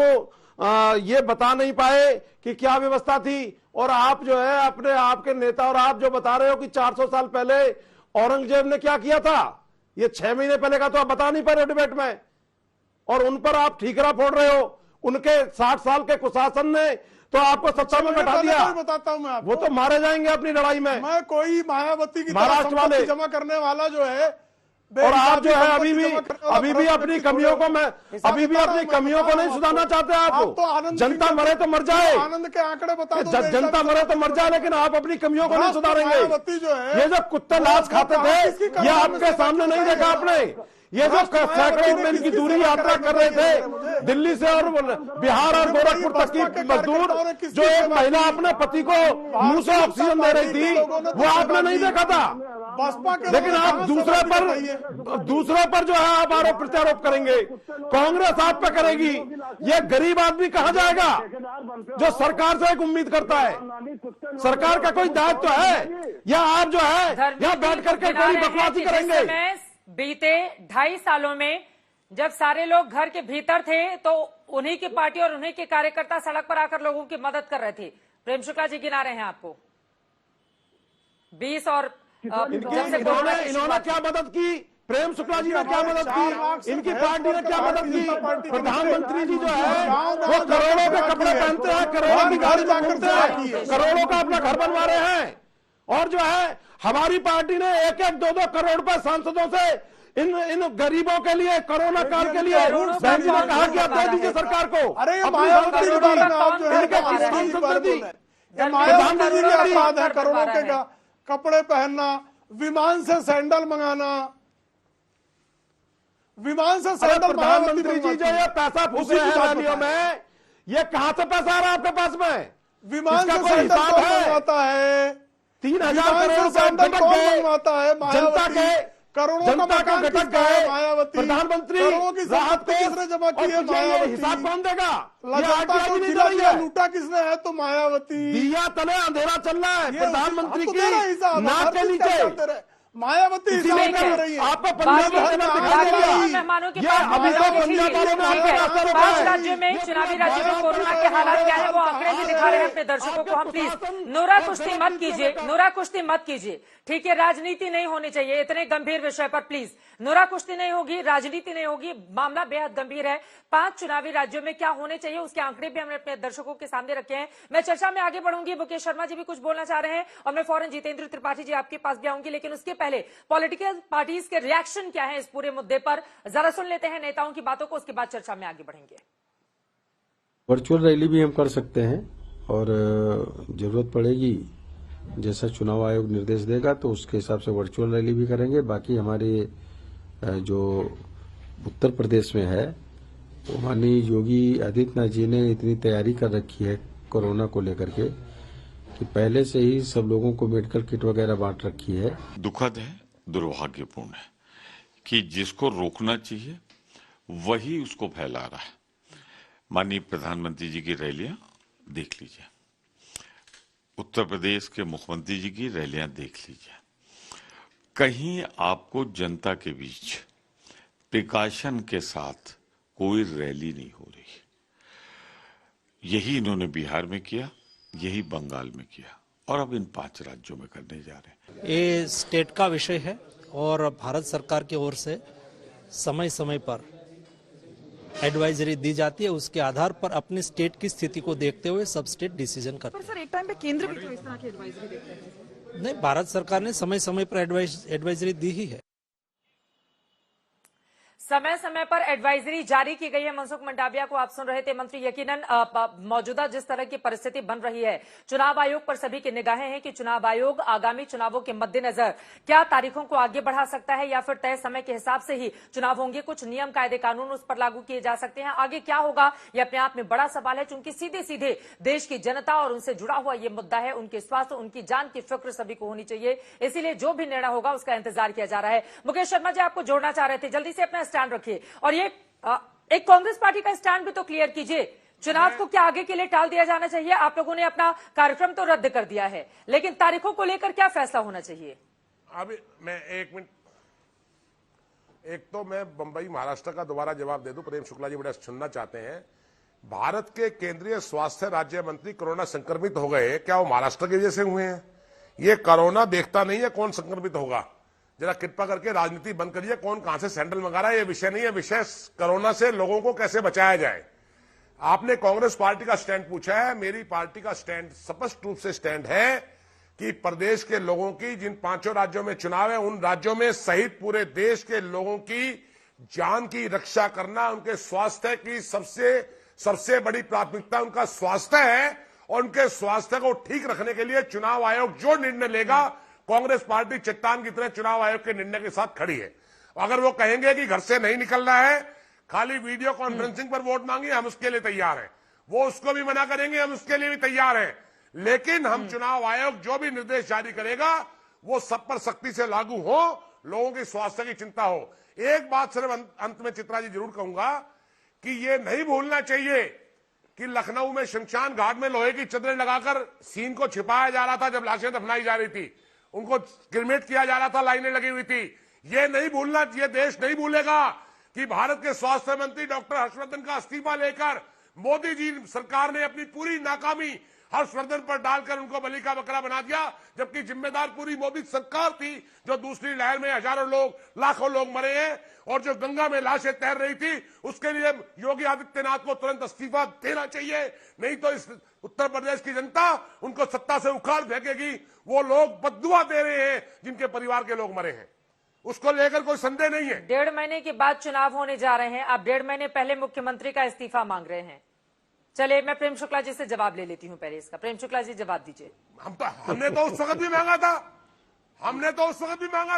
ये बता नहीं पाए कि क्या व्यवस्था थी। और आप जो है अपने आपके नेता और आप जो बता रहे हो कि 400 साल पहले औरंगजेब ने क्या किया था, ये 6 महीने पहले का तो आप बता नहीं पा रहे हो डिबेट में, और उन पर आप ठीकरा फोड़ रहे हो। उनके 60 साल के कुशासन ने तो आपको सत्ता में बैठा दिया। बताता हूं मैं आपको, वो तो मारे जाएंगे अपनी लड़ाई में। मैं कोई मायावती की महाराष्ट्र वाले जमा करने वाला जो है, और आप जो है अभी भी अपनी कमियों को नहीं सुधारना चाहते। आप जनता मरे तो मर जाए, आनंद के आंकड़े बता दो, जनता मरे तो मर जाए, लेकिन आप अपनी कमियों को नहीं सुधारेंगे। जो है ये जो कुत्ते लाश खाते थे, ये आपके सामने नहीं देखा आपने। ये जो सैकड़ों मील की दूरी यात्रा कर रहे थे दिल्ली से और बिहार और गोरखपुर तक की मजदूर, जो एक महिला अपने पति को मुंह से ऑक्सीजन दे रही थी, वो आपने नहीं देखा था। बसपा के लेकिन आप दूसरे पर जो है आप आरोप प्रत्यारोप करेंगे, कांग्रेस आप पे करेगी। ये गरीब आदमी कहां जाएगा जो सरकार से एक उम्मीद करता है? सरकार का कोई दायित्व है या आप जो है यहाँ बैठ करके कोई बकवासी करेंगे? बीते 2.5 सालों में जब सारे लोग घर के भीतर थे तो उन्हीं की पार्टी और उन्हीं के कार्यकर्ता सड़क पर आकर लोगों की मदद कर रहे थे। प्रेम शुक्ला जी गिना रहे हैं आपको 20 और इन्होंने क्या मदद की? प्रेम शुक्ला जी ने क्या मदद की? इनकी पार्टी ने क्या मदद की? प्रधानमंत्री जी जो है वो करोड़ों के कपड़े पहनते हैं, करोड़ों की गाड़ी में घूमते हैं, करोड़ों का अपना घर बनवा रहे हैं। और जो है हमारी पार्टी ने 1-1, 2-2 करोड़ रुपए सांसदों से इन गरीबों के लिए, कोरोना काल के लिए बहन जी ने कहा कि आप दे दीजिए सरकार को। अरे मायावती के बारे में आप जो है प्रधानमंत्री की बात है, करोड़ों के कपड़े पहनना, विमान से सैंडल मंगाना, विमान से सैंडल। प्रधानमंत्री जी जो ये पैसा फूस रहे हैं रैलियों में, ये कहां से पैसा आ रहा है आपके पास में? विमान से सैंडल कौन मंगवाता है? 3,000 करोड़ सैंडल कौन मंगवाता है? जनता के करोड़ों का मकान किसका है? मायावती। प्रधानमंत्री करोड़ों की संपत्ति किसने जमा की है? मायावती। हिसाब कौन देगा? जनता को खिला दिया, लूटा किसने है? तो मायावती। दिया तले अंधेरा चल रहा है प्रधानमंत्री की नाक के नीचे। मायावती हिसाब कर रही है। आपको पंजाब मेहमानों के पास 5 राज्यों में, चुनावी राज्यों में कोरोना के हालात क्या है वो आंकड़े भी दिखा रहे हैं अपने दर्शकों को। हम प्लीज नोरा कुश्ती मत कीजिए, नोरा कुश्ती मत कीजिए, ठीक है? राजनीति नहीं होनी चाहिए इतने गंभीर विषय पर, प्लीज। नोरा कुश्ती नहीं होगी, राजनीति नहीं होगी, मामला बेहद गंभीर है। 5 चुनावी राज्यों में क्या होने चाहिए उसके आंकड़े भी हमने अपने दर्शकों के सामने रखे हैं। मैं चर्चा में आगे बढ़ूंगी, मुकेश शर्मा जी भी कुछ बोलना चाह रहे हैं और मैं फौरन जितेंद्र त्रिपाठी जी आपके पास भी आऊंगी, लेकिन उसके पहले पॉलिटिकल पार्टीज के रिएक्शन क्या है इस पूरे मुद्दे पर, जरा सुन लेते हैं नेताओं की बातों को, उसके बाद चर्चा में आगे बढ़ेंगे। वर्चुअल रैली भी हम कर सकते हैं और जरूरत पड़ेगी, जैसा चुनाव आयोग निर्देश देगा तो उसके हिसाब से वर्चुअल रैली भी करेंगे। बाकी हमारे जो उत्तर प्रदेश में है, वो माननीय योगी आदित्यनाथ जी ने इतनी तैयारी कर रखी है कोरोना को लेकर के कि पहले से ही सब लोगों को मेडिकल किट वगैरह बांट रखी है। दुखद है, दुर्भाग्यपूर्ण है कि जिसको रोकना चाहिए वही उसको फैला रहा है। माननीय प्रधानमंत्री जी की रैलियां देख लीजिए, उत्तर प्रदेश के मुख्यमंत्री जी की रैलियां देख लीजिए, कहीं आपको जनता के बीच प्रिकॉशन के साथ कोई रैली नहीं हो रही। यही इन्होंने बिहार में किया, यही बंगाल में किया और अब इन 5 राज्यों में करने जा रहे हैं। ये स्टेट का विषय है और भारत सरकार की ओर से समय समय पर एडवाइजरी दी जाती है। उसके आधार पर अपने स्टेट की स्थिति को देखते हुए सब स्टेट डिसीजन करते हैं। पर सर एक टाइम पे केंद्र भी तो इस तरह की एडवाइजरी देते हैं। नहीं, भारत सरकार ने समय समय पर एडवाइजरी दी ही है। समय समय पर एडवाइजरी जारी की गई है। मनसुख मंडाविया को आप सुन रहे थे मंत्री। यकीनन मौजूदा जिस तरह की परिस्थिति बन रही है, चुनाव आयोग पर सभी की निगाहें हैं कि चुनाव आयोग आगामी चुनावों के मद्देनजर क्या तारीखों को आगे बढ़ा सकता है या फिर तय समय के हिसाब से ही चुनाव होंगे। कुछ नियम कायदे कानून उस पर लागू किए जा सकते हैं। आगे क्या होगा ये अपने आप में बड़ा सवाल है, क्योंकि सीधे सीधे देश की जनता और उनसे जुड़ा हुआ ये मुद्दा है। उनके स्वास्थ्य, उनकी जान की फिक्र सभी को होनी चाहिए, इसीलिए जो भी निर्णय होगा उसका इंतजार किया जा रहा है। मुकेश शर्मा जी आपको जोड़ना चाह रहे थे, जल्दी से अपना स्टैंड रखिए और ये एक कांग्रेस पार्टी का स्टैंड भी तो क्लियर कीजिए। चुनाव को क्या आगे के लिए टाल दिया जाना चाहिए? आप लोगों ने अपना कार्यक्रम तो रद्द कर दिया है, लेकिन तारीखों को लेकर क्या फैसला होना चाहिए? अभी मैं 1 मिनट, एक तो मैं बंबई महाराष्ट्र का दोबारा जवाब दे दूं। प्रेम शुक्ला जी बड़ा सुनना चाहते हैं। भारत के केंद्रीय स्वास्थ्य राज्य मंत्री कोरोना संक्रमित हो गए, क्या वो महाराष्ट्र की वजह से हुए हैं? ये कोरोना देखता नहीं है कौन संक्रमित होगा। जरा कृपा करके राजनीति बंद करिए, कौन कहां से सैंडल मंगा रहा है ये विषय नहीं है। विषय कोरोना से लोगों को कैसे बचाया जाए। आपने कांग्रेस पार्टी का स्टैंड पूछा है, मेरी पार्टी का स्टैंड स्पष्ट रूप से स्टैंड है कि प्रदेश के लोगों की, जिन 5 राज्यों में चुनाव है, उन राज्यों में सहित पूरे देश के लोगों की जान की रक्षा करना, उनके स्वास्थ्य की सबसे बड़ी प्राथमिकता उनका स्वास्थ्य है और उनके स्वास्थ्य को ठीक रखने के लिए चुनाव आयोग जो निर्णय लेगा, कांग्रेस पार्टी चट्टान की तरह चुनाव आयोग के निर्णय के साथ खड़ी है। अगर वो कहेंगे कि घर से नहीं निकलना है, खाली वीडियो कॉन्फ्रेंसिंग पर वोट मांगिए, हम उसके लिए तैयार हैं। वो उसको भी मना करेंगे, हम उसके लिए भी तैयार हैं। लेकिन हम चुनाव आयोग जो भी निर्देश जारी करेगा वो सब पर सख्ती से लागू हो, लोगों के स्वास्थ्य की चिंता हो। एक बात सिर्फ अंत में चित्रा जी जरूर कहूंगा कि ये नहीं भूलना चाहिए कि लखनऊ में शमशान घाट में लोहे की चदरें लगाकर सीन को छिपाया जा रहा था जब लाशें दफनाई जा रही थी, उनको क्रिमेट किया जा रहा था, लाइनें लगी हुई थी। ये नहीं भूलना, ये देश नहीं भूलेगा कि भारत के स्वास्थ्य मंत्री डॉक्टर हर्षवर्धन का इस्तीफा लेकर मोदी जी सरकार ने अपनी पूरी नाकामी हर्षवर्धन पर डालकर उनको बलि का बकरा बना दिया, जबकि जिम्मेदार पूरी मोदी सरकार थी। जो दूसरी लहर में हजारों लोग, लाखों लोग मरे हैं और जो गंगा में लाशें तैर रही थी, उसके लिए योगी आदित्यनाथ को तुरंत इस्तीफा देना चाहिए, नहीं तो इस उत्तर प्रदेश की जनता उनको सत्ता से उखाड़ फेंकेगी। वो लोग बद्दुआ दे रहे हैं जिनके परिवार के लोग मरे हैं, उसको लेकर कोई संदेह नहीं है। 1.5 महीने के बाद चुनाव होने जा रहे हैं, आप 1.5 महीने पहले मुख्यमंत्री का इस्तीफा मांग रहे हैं। चलिए मैं प्रेम शुक्ला जी से जवाब ले लेती हूं पहले इसका। प्रेम शुक्ला जी जवाब दीजिए। हमने तो उस वक्त भी मांगा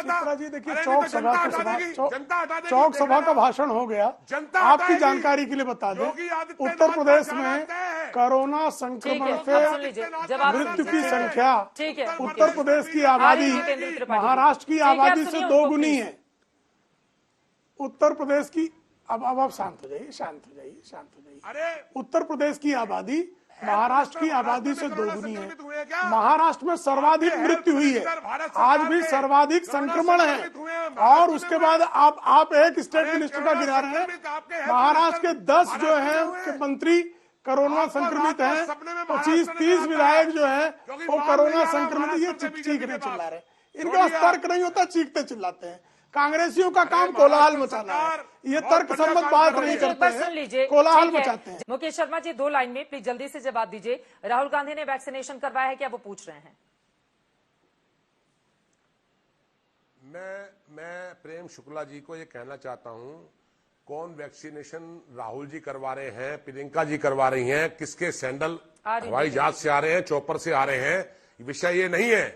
था, चित्रा जी देखिए, अरे चौक तो सभा जनता हटा देगी, चौक सभा का भाषण हो गया। जनता आपकी हटाएगी। जानकारी के लिए बता दें, योगी आदित्यनाथ उत्तर प्रदेश का में तय है। कोरोना ठीक संक्रमण है, आप सुन लीजिए, से जवाब मृत्यु की दीजिए। संख्या ठीक है, उत्तर प्रदेश की आबादी जितेंद्र त्रिपाठी। महाराष्ट्र की ठीक है, आप आबादी से सुनिए 2 उनको गुनी प्लीज। है। उत्तर प्रदेश की अब आप शांत हो जाइए, शांत हो जाइए। अरे उत्तर प्रदेश की आबादी महाराष्ट्र की आबादी से 2 गुनी है। महाराष्ट्र में सर्वाधिक मृत्यु हुई है, आज भी सर्वाधिक संक्रमण है। और उसके बाद आप एक स्टेट मिनिस्टर का गिरा रहे हैं। महाराष्ट्र के 10 जो है मंत्री कोरोना संक्रमित हैं, 25-30 विधायक जो है वो कोरोना संक्रमित। ये चीखने चिल्ला रहे, इनके पास तर्क नहीं होता, चीखते चिल्लाते हैं। कांग्रेसियों का काम कोलाहल मचाना है, ये तर्क सम्मत बात नहीं करते हैं, कोलाहल मचाते हैं। मुकेश शर्मा जी 2 लाइन में प्लीज जल्दी से जवाब दीजिए। राहुल गांधी ने वैक्सीनेशन करवाया है क्या, वो पूछ रहे हैं। मैं प्रेम शुक्ला जी को ये कहना चाहता हूं, कौन वैक्सीनेशन राहुल जी करवा रहे हैं, प्रियंका जी करवा रही हैं, किसके सैंडल हवाई जहाज से आ रहे हैं, चौपर से आ रहे हैं, विषय ये नहीं है।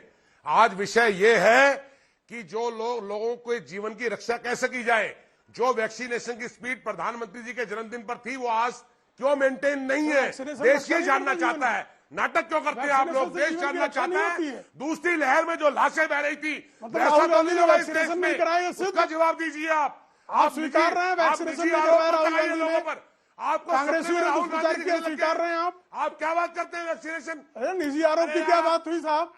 आज विषय ये है कि जो लोगों के जीवन की रक्षा कैसे की जाए। जो वैक्सीनेशन की स्पीड प्रधानमंत्री जी के जन्मदिन पर थी, वो आज क्यों मेंटेन नहीं है। देश ये जानना चाहता है। नाटक क्यों करते हैं आप लोग, देश जानना चाहता है। दूसरी लहर में जो लाशें बह रही थी, राहुल गांधी ने वैक्सीनेशन नहीं कराया, उसका जवाब दीजिए। आप स्वीकार रहे हैं वैक्सीनेशन नहीं करवाया राहुल गांधी ने? आपको कांग्रेसियों ने कुछ प्रचार किया, स्वीकार रहे हैं आप क्या बात करते हैं वैक्सीनेशन? अरे निजी आरोप की क्या बात हुई साहब?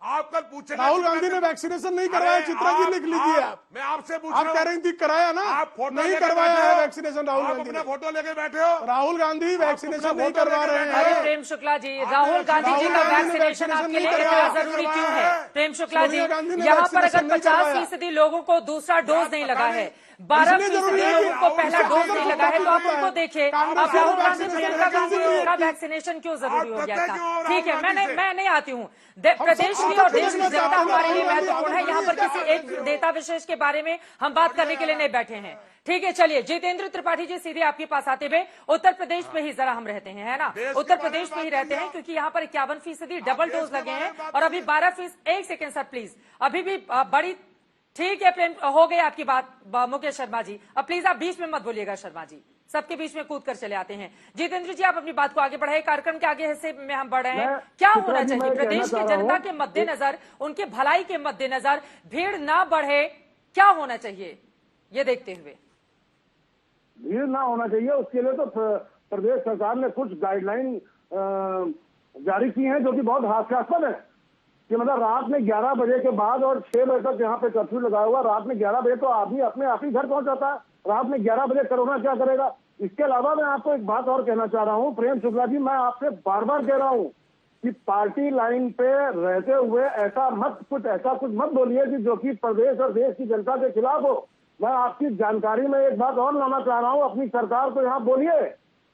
आप कल पूछे राहुल गांधी ने वैक्सीनेशन नहीं करवाया, चित्रा जी लिख लीजिए। आप मैं आपसे पूछ आप कह रही थी कराया ना, आप फोटो नहीं करवाया है वैक्सीनेशन राहुल गांधी ने। फोटो लेके बैठे हो, राहुल गांधी वैक्सीनेशन नहीं करवा रहे अरे हैं। प्रेम शुक्ला जी, राहुल गांधी जी का वैक्सीनेशन आपके लिए इतना जरूरी क्यों है? प्रेम शुक्ला जी, यहाँ पर अगर 50% लोगों को दूसरा डोज नहीं लगा है, 12% लोगों को पहला डोज नहीं लगा है, तो आप उनको देखिए। अब राहुल गांधी, प्रियंका गांधी का वैक्सीनेशन क्यों जरूरी हो गया था? ठीक है, मैं नहीं आती हूँ। प्रदेश की और देश की जनता हमारे लिए महत्वपूर्ण है। यहाँ पर किसी एक नेता विशेष के बारे में हम बात करने के लिए नहीं बैठे हैं। ठीक है, चलिए जितेंद्र त्रिपाठी जी, सीधे आपके पास आते हुए, उत्तर प्रदेश में ही जरा हम रहते हैं, है ना? उत्तर प्रदेश में ही रहते हैं क्योंकि यहाँ पर 51% डबल डोज लगे हैं और अभी 12%। 1 सेकेंड सर प्लीज, अभी भी बड़ी ठीक है प्रेम, हो गई आपकी बात मुकेश शर्मा जी। अब प्लीज आप बीच में मत बोलिएगा शर्मा जी, सबके बीच में कूद कर चले आते हैं। जितेंद्र जी आप अपनी बात को आगे बढ़ाए, कार्यक्रम के आगे हिस्से में हम बढ़ रहे हैं। क्या होना चाहिए प्रदेश की जनता के मद्देनजर, उनके भलाई के मद्देनजर, भीड़ ना बढ़े, क्या होना चाहिए ये देखते हुए? भीड़ ना होना चाहिए, उसके लिए तो प्रदेश सरकार ने कुछ गाइडलाइन जारी की हैं जो कि बहुत हास्यास्पद है। कि मतलब रात में 11 बजे के बाद और 6 बजे तक यहाँ पे कर्फ्यू लगा हुआ, रात में 11 बजे तो आदमी अपने आप ही घर पहुंच जाता है, रात में 11 बजे कोरोना क्या करेगा? इसके अलावा मैं आपको एक बात और कहना चाह रहा हूँ प्रेम शुक्ला जी, मैं आपसे बार बार कह रहा हूँ कि पार्टी लाइन पे रहते हुए ऐसा कुछ मत बोलिए कि जो कि प्रदेश और देश की जनता के खिलाफ हो। मैं आपकी जानकारी में एक बात और लाना चाह रहा हूँ, अपनी सरकार को यहाँ बोलिए,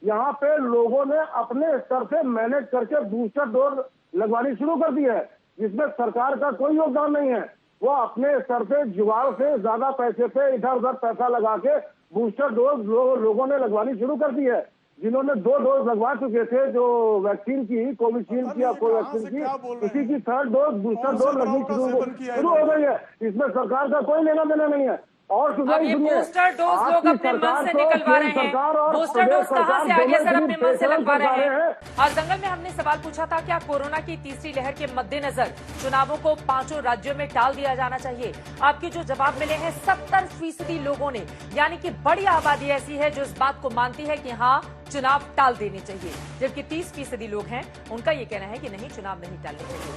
यहाँ पे लोगों ने अपने स्तर से मैनेज करके बूस्टर डोज लगवानी शुरू कर दी है, जिसमें सरकार का कोई योगदान नहीं है। वो अपने स्तर से जुगाड़ से ज्यादा पैसे पे इधर उधर पैसा लगा के बूस्टर डोज लोगों ने लगवानी शुरू कर दी है। जिन्होंने 2 डोज लगवा चुके थे जो वैक्सीन की, कोविशील्ड की या कोवैक्सीन की, उसी की 3rd डोज बूस्टर डोज लगनी शुरू हो गई है। इसमें सरकार का कोई लेना देना नहीं है। और अब ये बूस्टर डोज लोग अपने मन से निकलवा रहे हैं। बूस्टर डोज कहाँ से आ गया सर, अपने मन से लगवा रहे हैं। आज दंगल में हमने सवाल पूछा था, क्या कोरोना की तीसरी लहर के मद्देनजर चुनावों को 5 राज्यों में टाल दिया जाना चाहिए? आपके जो जवाब मिले हैं 70% लोगों ने, यानी कि बड़ी आबादी ऐसी है जो इस बात को मानती है कि हाँ चुनाव टाल देने चाहिए, जबकि 30% लोग हैं उनका ये कहना है कि नहीं, चुनाव नहीं टालने चाहिए।